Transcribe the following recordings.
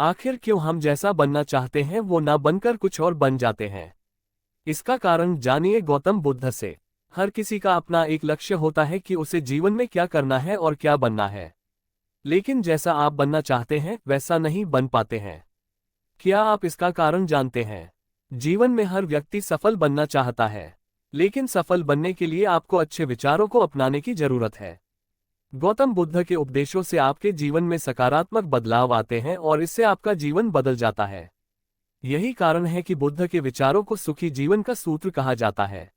आखिर क्यों हम जैसा बनना चाहते हैं वो ना बनकर कुछ और बन जाते हैं? इसका कारण जानिए गौतम बुद्ध से। हर किसी का अपना एक लक्ष्य होता है कि उसे जीवन में क्या करना है और क्या बनना है। लेकिन जैसा आप बनना चाहते हैं वैसा नहीं बन पाते हैं। क्या आप इसका कारण जानते हैं? जीवन में हर व्यक्ति सफल बनना चाहता है, लेकिन सफल बनने के लिए आपको अच्छे विचारों को अपनाने की जरूरत है। गौतम बुद्ध के उपदेशों से आपके जीवन में सकारात्मक बदलाव आते हैं और इससे आपका जीवन बदल जाता है। यही कारण है कि बुद्ध के विचारों को सुखी जीवन का सूत्र कहा जाता है।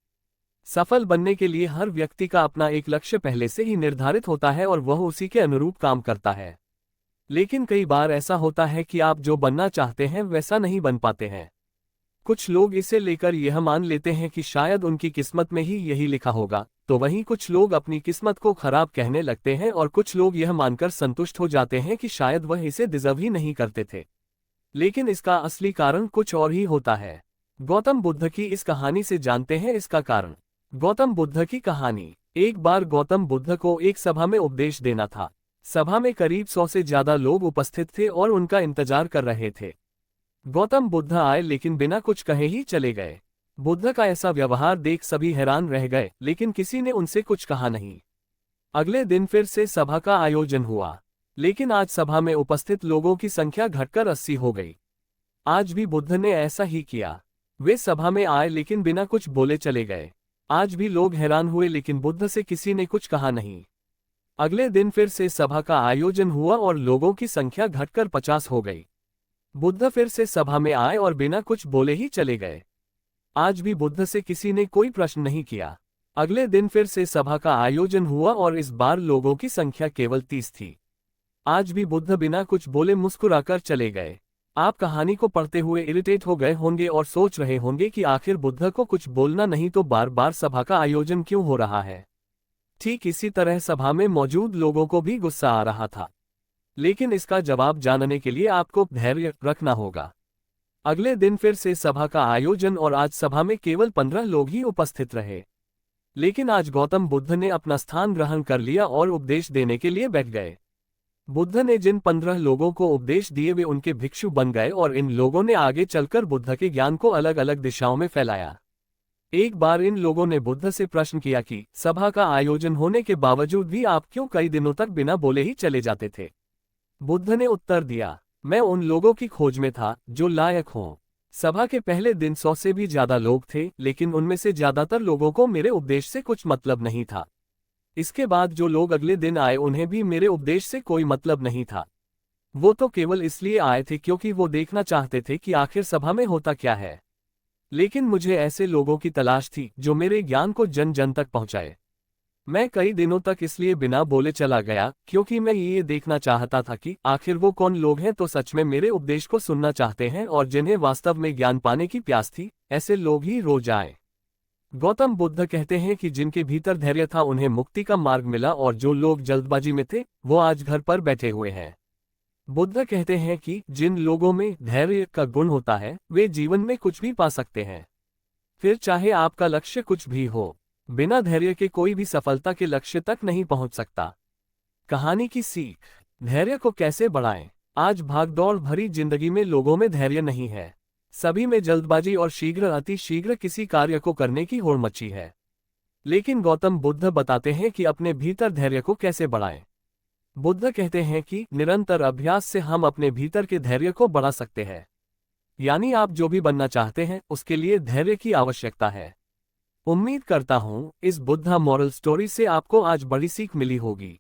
सफल बनने के लिए हर व्यक्ति का अपना एक लक्ष्य पहले से ही निर्धारित होता है और वह उसी के अनुरूप काम करता है। लेकिन कई बार ऐसा होता है कि आप जो बनना चाहते हैं वैसा नहीं बन पाते हैं। कुछ लोग इसे लेकर यह मान लेते हैं कि शायद उनकी किस्मत में ही यही लिखा होगा, तो वहीं कुछ लोग अपनी किस्मत को खराब कहने लगते हैं और कुछ लोग यह मानकर संतुष्ट हो जाते हैं कि शायद वह इसे डिजर्व ही नहीं करते थे। लेकिन इसका असली कारण कुछ और ही होता है। गौतम बुद्ध की इस कहानी से जानते हैं इसका कारण। गौतम बुद्ध की कहानी। एक बार गौतम बुद्ध को एक सभा में उपदेश देना था। सभा में करीब 100 से ज्यादा लोग उपस्थित थे और उनका इंतजार कर रहे थे। गौतम बुद्ध आए लेकिन बिना कुछ कहे ही चले गए। बुद्ध का ऐसा व्यवहार देख सभी हैरान रह गए, लेकिन किसी ने उनसे कुछ कहा नहीं। अगले दिन फिर से सभा का आयोजन हुआ, लेकिन आज सभा में उपस्थित लोगों की संख्या घटकर 80 हो गई। आज भी बुद्ध ने ऐसा ही किया। वे सभा में आए लेकिन बिना कुछ बोले चले गए। आज भी लोग हैरान हुए, लेकिन बुद्ध से किसी ने कुछ कहा नहीं। अगले दिन फिर से सभा का आयोजन हुआ और लोगों की संख्या घटकर 50 हो गई। बुद्ध फिर से सभा में आए और बिना कुछ बोले ही चले गए। आज भी बुद्ध से किसी ने कोई प्रश्न नहीं किया। अगले दिन फिर से सभा का आयोजन हुआ और इस बार लोगों की संख्या केवल 30 थी। आज भी बुद्ध बिना कुछ बोले मुस्कुराकर चले गए। आप कहानी को पढ़ते हुए इरिटेट हो गए होंगे और सोच रहे होंगे कि आखिर बुद्ध को कुछ बोलना नहीं तो बार बार सभा का आयोजन क्यों हो रहा है। ठीक इसी तरह सभा में मौजूद लोगों को भी गुस्सा आ रहा था, लेकिन इसका जवाब जानने के लिए आपको धैर्य रखना होगा। अगले दिन फिर से सभा का आयोजन और आज सभा में केवल 15 लोग ही उपस्थित रहे। लेकिन आज गौतम बुद्ध ने अपना स्थान ग्रहण कर लिया और उपदेश देने के लिए बैठ गए। बुद्ध ने जिन 15 लोगों को उपदेश दिए वे उनके भिक्षु बन गए और इन लोगों ने आगे चलकर बुद्ध के ज्ञान को अलग अलग दिशाओं में फैलाया। एक बार इन लोगों ने बुद्ध से प्रश्न किया कि सभा का आयोजन होने के बावजूद भी आप क्यों कई दिनों तक बिना बोले ही चले जाते थे। बुद्ध ने उत्तर दिया, मैं उन लोगों की खोज में था जो लायक हों। सभा के पहले दिन 100 से भी ज्यादा लोग थे, लेकिन उनमें से ज्यादातर लोगों को मेरे उपदेश से कुछ मतलब नहीं था। इसके बाद जो लोग अगले दिन आए उन्हें भी मेरे उपदेश से कोई मतलब नहीं था। वो तो केवल इसलिए आए थे क्योंकि वो देखना चाहते थे कि आखिर सभा में होता क्या है। लेकिन मुझे ऐसे लोगों की तलाश थी जो मेरे ज्ञान को जन जन तक पहुंचाए। मैं कई दिनों तक इसलिए बिना बोले चला गया क्योंकि मैं ये देखना चाहता था कि आखिर वो कौन लोग हैं तो सच में मेरे उपदेश को सुनना चाहते हैं और जिन्हें वास्तव में ज्ञान पाने की प्यास थी। ऐसे लोग ही रोज आए। गौतम बुद्ध कहते हैं कि जिनके भीतर धैर्य था उन्हें मुक्ति का मार्ग मिला और जो लोग जल्दबाजी में थे वो आज घर पर बैठे हुए हैं। बुद्ध कहते हैं कि जिन लोगों में धैर्य का गुण होता है वे जीवन में कुछ भी पा सकते हैं, फिर चाहे आपका लक्ष्य कुछ भी हो। बिना धैर्य के कोई भी सफलता के लक्ष्य तक नहीं पहुंच सकता। कहानी की सीख। धैर्य को कैसे बढ़ाएं? आज भागदौड़ भरी जिंदगी में लोगों में धैर्य नहीं है। सभी में जल्दबाजी और शीघ्र अति शीघ्र किसी कार्य को करने की होड़ मची है। लेकिन गौतम बुद्ध बताते हैं कि अपने भीतर धैर्य को कैसे बढ़ाएं। बुद्ध कहते हैं कि निरंतर अभ्यास से हम अपने भीतर के धैर्य को बढ़ा सकते हैं। यानी आप जो भी बनना चाहते हैं उसके लिए धैर्य की आवश्यकता है। उम्मीद करता हूं इस बुद्ध मॉरल स्टोरी से आपको आज बड़ी सीख मिली होगी।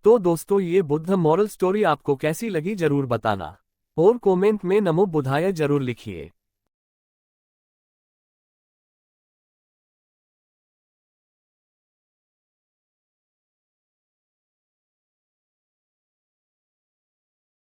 तो दोस्तों, ये बुद्ध मॉरल स्टोरी आपको कैसी लगी जरूर बताना और कमेंट में नमो बुद्धाय जरूर लिखिए।